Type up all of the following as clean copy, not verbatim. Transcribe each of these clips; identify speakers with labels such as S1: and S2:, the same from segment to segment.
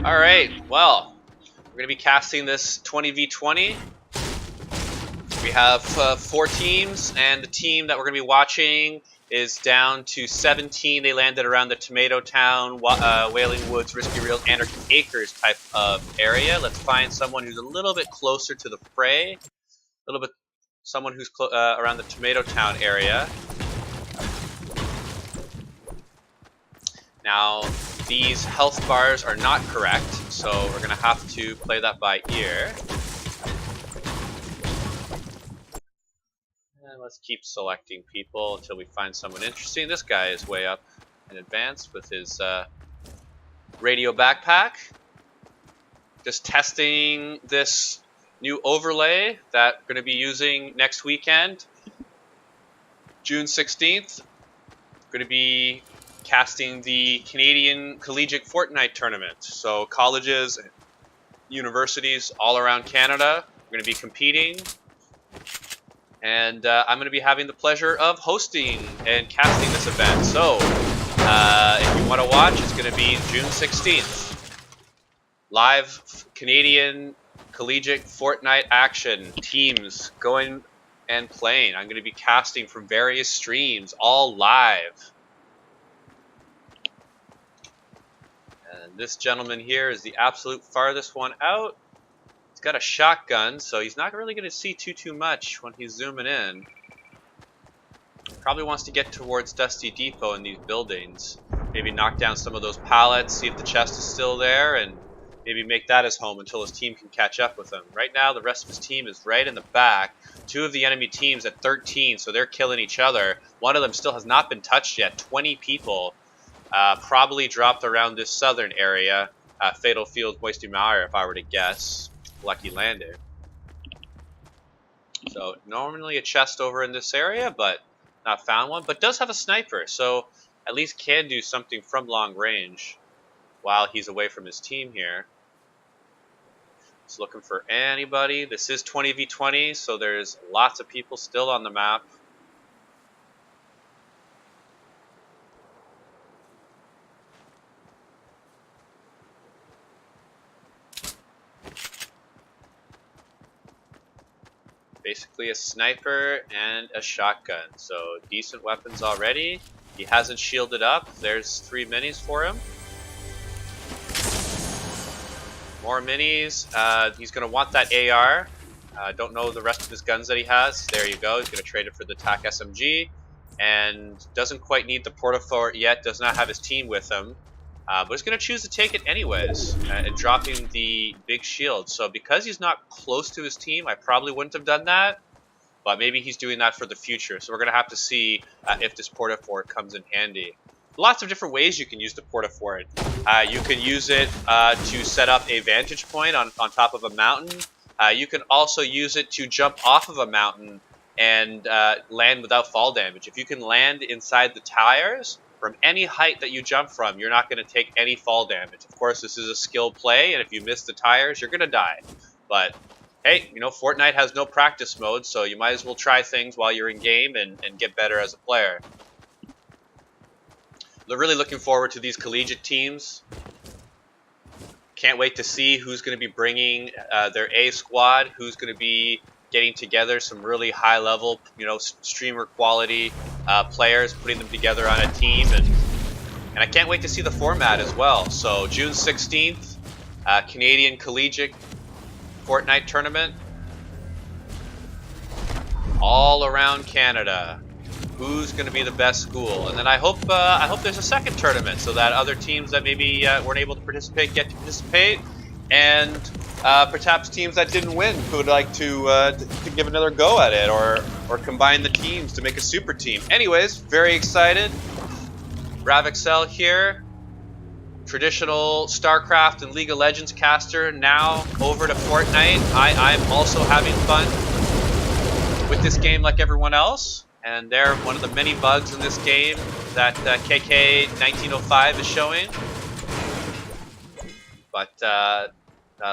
S1: Alright, well, we're going to be casting this 20v20. We have 4 teams, and the team that we're going to be watching is down to 17. They landed around the Tomato Town, Wailing Woods, Risky Reels, Anarchy Acres type of area. Let's find someone who's a little bit closer to the fray. Someone who's around the Tomato Town area. Now, these health bars are not correct, so we're going to have to play that by ear. And let's keep selecting people until we find someone interesting. This guy is way up in advance with his radio backpack. Just testing this new overlay that we're going to be using next weekend, June 16th. We're going to be casting the Canadian Collegiate Fortnite tournament. So colleges, universities all around Canada are going to be competing. And I'm going to be having the pleasure of hosting and casting this event. So if you want to watch, it's going to be June 16th. Live Canadian Collegiate Fortnite action. Teams going and playing. I'm going to be casting from various streams, all live. And this gentleman here is the absolute farthest one out. He's got a shotgun, so he's not really going to see too much when he's zooming in. Probably wants to get towards Dusty Depot in these buildings. Maybe knock down some of those pallets, see if the chest is still there, and maybe make that his home until his team can catch up with him. Right now, the rest of his team is right in the back. 2 of the enemy teams at 13, so they're killing each other. One of them still has not been touched yet. 20 people probably dropped around this southern area. Fatal Field, Moisty Mire, if I were to guess. Lucky landed. So normally a chest over in this area, but not found one. But does have a sniper, so at least can do something from long range while he's away from his team here. Just looking for anybody. This is 20v20, so there's lots of people still on the map. Basically a sniper and a shotgun, so decent weapons already. He hasn't shielded up. There's 3 minis for him. More minis. He's going to want that AR. Don't know the rest of his guns that he has. There you go. He's going to trade it for the TAC SMG. And doesn't quite need the Portafort yet. Does not have his team with him. But he's going to choose to take it anyways. And dropping the big shield. So because he's not close to his team, I probably wouldn't have done that. But maybe he's doing that for the future. So we're going to have to see if this Portafort comes in handy. Lots of different ways you can use the Portafort. You can use it to set up a vantage point on top of a mountain. You can also use it to jump off of a mountain and land without fall damage. If you can land inside the tires from any height that you jump from, you're not going to take any fall damage. Of course, this is a skill play, and if you miss the tires, you're going to die. But hey, you know, Fortnite has no practice mode, so you might as well try things while you're in game and get better as a player. They're really looking forward to these collegiate teams. Can't wait to see who's going to be bringing their A squad, who's going to be getting together some really high level, you know, streamer quality players, putting them together on a team, and I can't wait to see the format as well. So June 16th, Canadian Collegiate Fortnite tournament, all around Canada. Who's going to be the best school? And then I hope there's a second tournament so that other teams that maybe weren't able to participate get to participate, and perhaps teams that didn't win who would like to give another go at it, or combine the teams to make a super team. Anyways, very excited. Exel here, traditional StarCraft and League of Legends caster, now over to Fortnite. I'm also having fun with this game like everyone else. And they're one of the many bugs in this game that KK1905 is showing. But a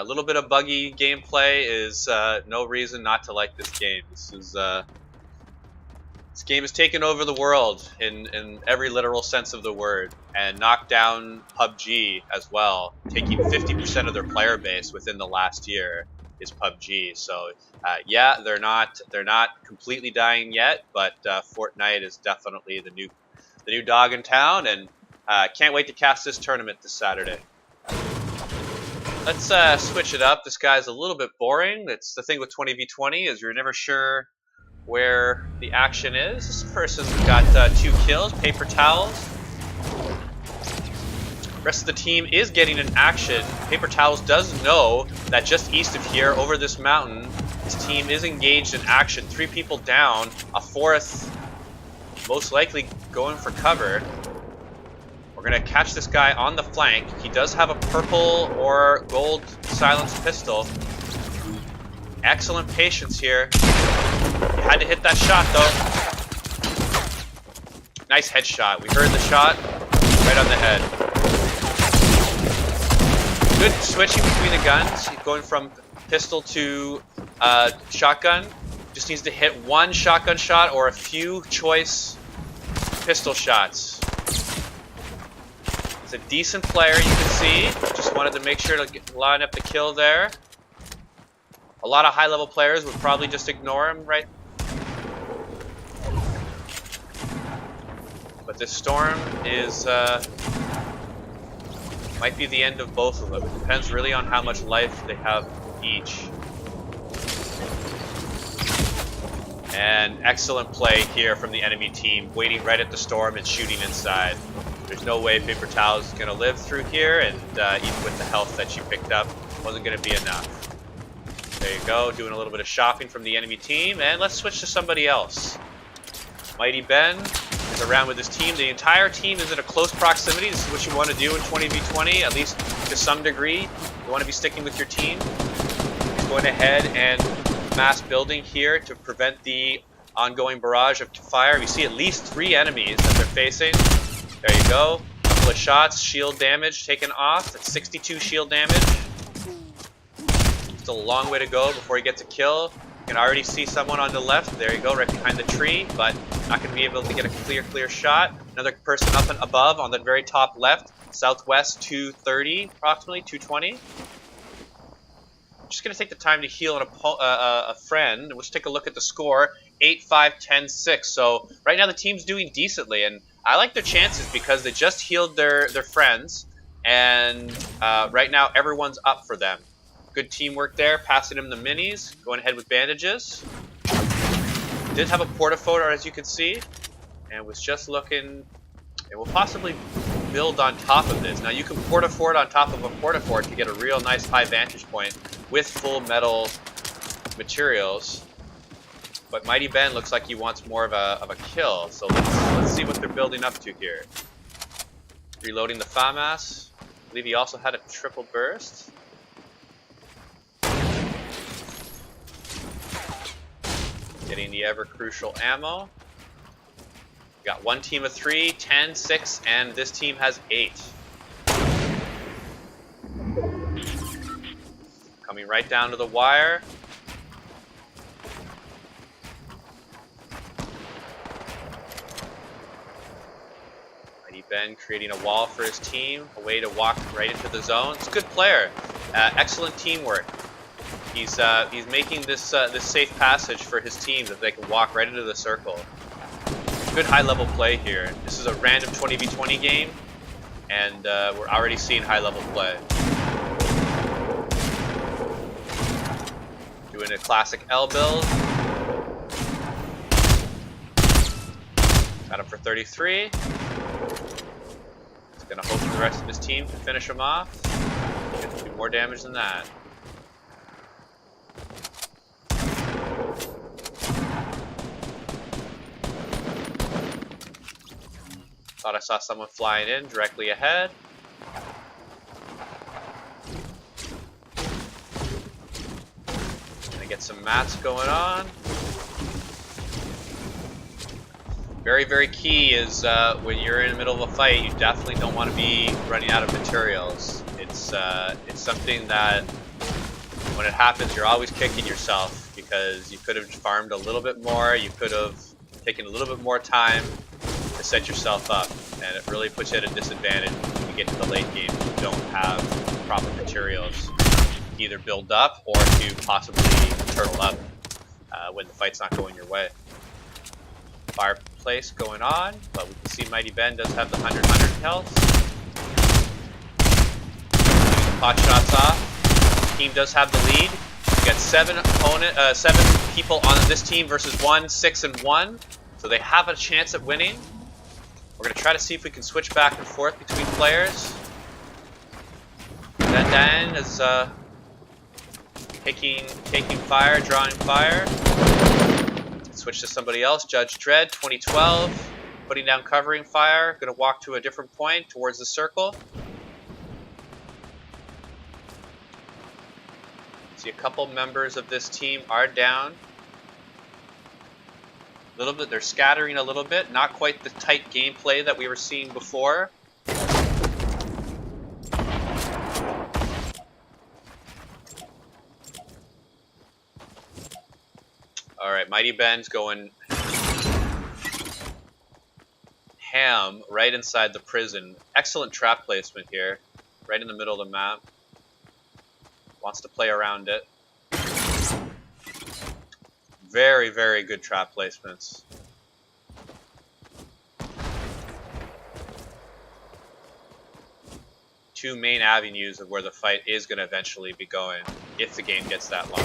S1: little bit of buggy gameplay is no reason not to like this game. This is This game has taken over the world in every literal sense of the word, and knocked down PUBG as well, taking 50% of their player base within the last year is PUBG. So yeah, they're not completely dying yet, but Fortnite is definitely the new dog in town, and can't wait to cast this tournament this Saturday. Let's switch it up. This guy's a little bit boring. That's the thing with 20v20 is you're never sure where the action is. This person's got 2 kills, paper towels. Rest of the team is getting an action. Paper towels does know that just east of here, over this mountain, his team is engaged in action. 3 people down, a 4th most likely going for cover. We're gonna catch this guy on the flank. He does have a purple or gold silenced pistol. Excellent patience here. You had to hit that shot though. Nice headshot. We heard the shot right on the head. Good switching between the guns. Going from pistol to shotgun. Just needs to hit one shotgun shot or a few choice pistol shots. He's a decent player, you can see. Just wanted to make sure to line up the kill there. A lot of high-level players would probably just ignore him, right? But this storm is might be the end of both of them. It depends really on how much life they have each. And excellent play here from the enemy team, waiting right at the storm and shooting inside. There's no way Paper Towels is going to live through here, and even with the health that she picked up, wasn't going to be enough. There you go, doing a little bit of shopping from the enemy team, and let's switch to somebody else. Mighty Ben is around with his team. The entire team is in a close proximity. This is what you want to do in 20v20, at least to some degree. You want to be sticking with your team. He's going ahead and mass building here to prevent the ongoing barrage of fire. We see at least 3 enemies that they're facing. There you go. Couple of shots, shield damage taken off. That's 62 shield damage. Still a long way to go before he gets a kill. You can already see someone on the left. There you go, right behind the tree, but not going to be able to get a clear shot. Another person up and above on the very top left, southwest 230, approximately 220. Just going to take the time to heal a friend. Let's take a look at the score. 8-5-10-6. So right now the team's doing decently, and I like their chances because they just healed their friends, and right now everyone's up for them. Good teamwork there, passing him the minis, going ahead with bandages. Did have a portafort, as you can see, and was just looking. It will possibly build on top of this. Now you can portafort on top of a portafort to get a real nice high vantage point with full metal materials. But Mighty Ben looks like he wants more of a kill. So let's see what they're building up to here. Reloading the FAMAS. I believe he also had a triple burst. Getting the ever crucial ammo. We got one team of 3, 10, 6, and this team has 8. Coming right down to the wire. Mighty Ben creating a wall for his team, a way to walk right into the zone. It's a good player. Excellent teamwork. He's making this this safe passage for his team that they can walk right into the circle. Good high-level play here. This is a random 20v20 game, and we're already seeing high-level play. Doing a classic L build. Got him for 33. He's gonna hope for the rest of his team to finish him off. Gonna do more damage than that. Thought I saw someone flying in directly ahead. Gonna get some mats going on. Very, very key is when you're in the middle of a fight, you definitely don't want to be running out of materials. It's something that when it happens, you're always kicking yourself because you could have farmed a little bit more. You could have taking a little bit more time to set yourself up, and it really puts you at a disadvantage when you get to the late game and you don't have proper materials to either build up or to possibly turtle up when the fight's not going your way. Fireplace going on, but we can see Mighty Ben does have the 100 health. Pot shots off. Team does have the lead. We got 7 people on this team versus 1, 6 and 1. So they have a chance at winning. We're gonna try to see if we can switch back and forth between players. Dan is taking fire, drawing fire. Switch to somebody else. Judge Dredd, 2012, putting down covering fire. Gonna walk to a different point towards the circle. See a couple members of this team are down. A little bit, they're scattering a little bit. Not quite the tight gameplay that we were seeing before. Alright, Mighty Ben's going ham right inside the prison. Excellent trap placement here. Right in the middle of the map. Wants to play around it. Very, very good trap placements. Two main avenues of where the fight is going to eventually be going if the game gets that long.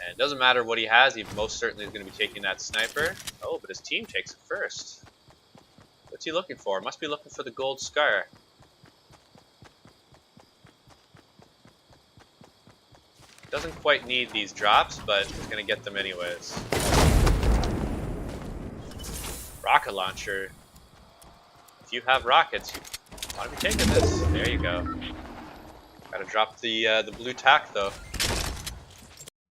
S1: And it doesn't matter what he has, he most certainly is going to be taking that sniper. Oh, but his team takes it first. What's he looking for? Must be looking for the gold scar. Doesn't quite need these drops, but he's going to get them anyways. Rocket launcher. If you have rockets, you want to be taking this. There you go. Gotta drop the blue tack though.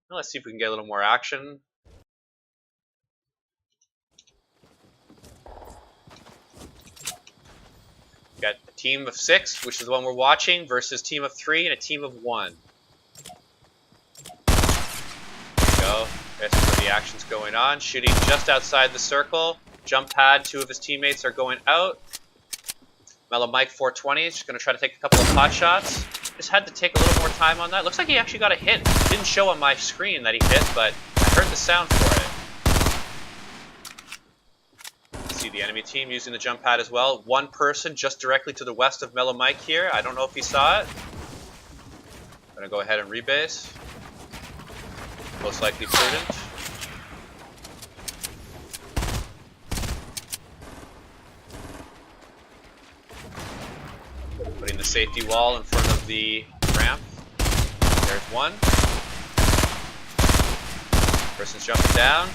S1: Now let's see if we can get a little more action. Got a team of 6, which is the one we're watching, versus team of 3 and a team of 1. Go. That's where the action's going on. Shooting just outside the circle. Jump pad. 2 of his teammates are going out. Mellow Mike 420 is just going to try to take a couple of pot shots. Just had to take a little more time on that. Looks like he actually got a hit. Didn't show on my screen that he hit, but I heard the sound for it. See the enemy team using the jump pad as well. One person just directly to the west of Mellow Mike here. I don't know if he saw it. I'm going to go ahead and rebase. Most likely prudent. Putting the safety wall in front of the ramp. There's one. Person's jumping down.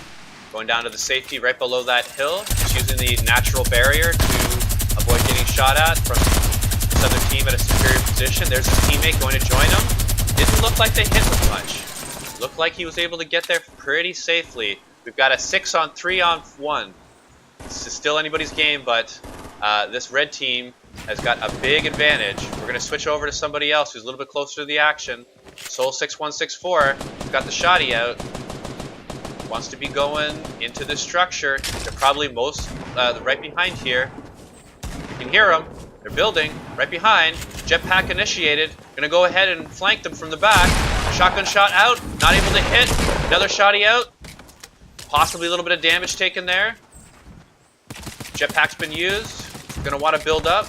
S1: Going down to the safety right below that hill. Just using the natural barrier to avoid getting shot at from this other team at a superior position. There's his teammate going to join him. Didn't look like they hit him much. Looked like he was able to get there pretty safely. We've got a 6-on-3-on-1. This is still anybody's game, but this red team has got a big advantage. We're going to switch over to somebody else who's a little bit closer to the action. Soul 6164 got the shotty out. Wants to be going into this structure. They're probably right behind here. You can hear them. They're building right behind. Jetpack initiated. Going to go ahead and flank them from the back. Shotgun shot out. Not able to hit. Another shotty out. Possibly a little bit of damage taken there. Jetpack's been used. Going to want to build up.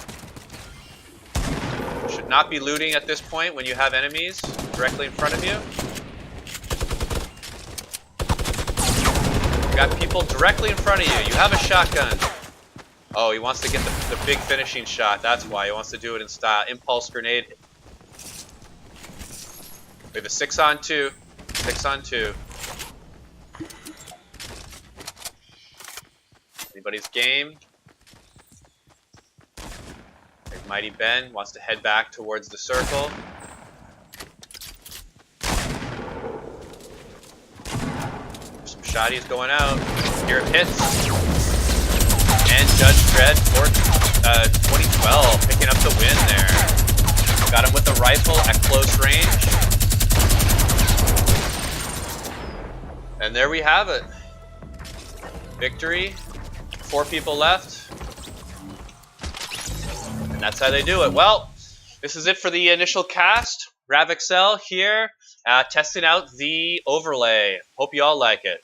S1: Should not be looting at this point when you have enemies directly in front of you. You got people directly in front of you. You have a shotgun. Oh, he wants to get the big finishing shot. That's why he wants to do it in style. Impulse grenade. We have a 6-on-2. 6-on-2. Anybody's game. There's Mighty Ben. Wants to head back towards the circle. Some shotties going out. Here it hits. And Judge Dredd for 2012 picking up the win there. Got him with a rifle at close range. And there we have it. Victory. 4 people left. And that's how they do it. Well, this is it for the initial cast. Exel here, testing out the overlay. Hope you all like it.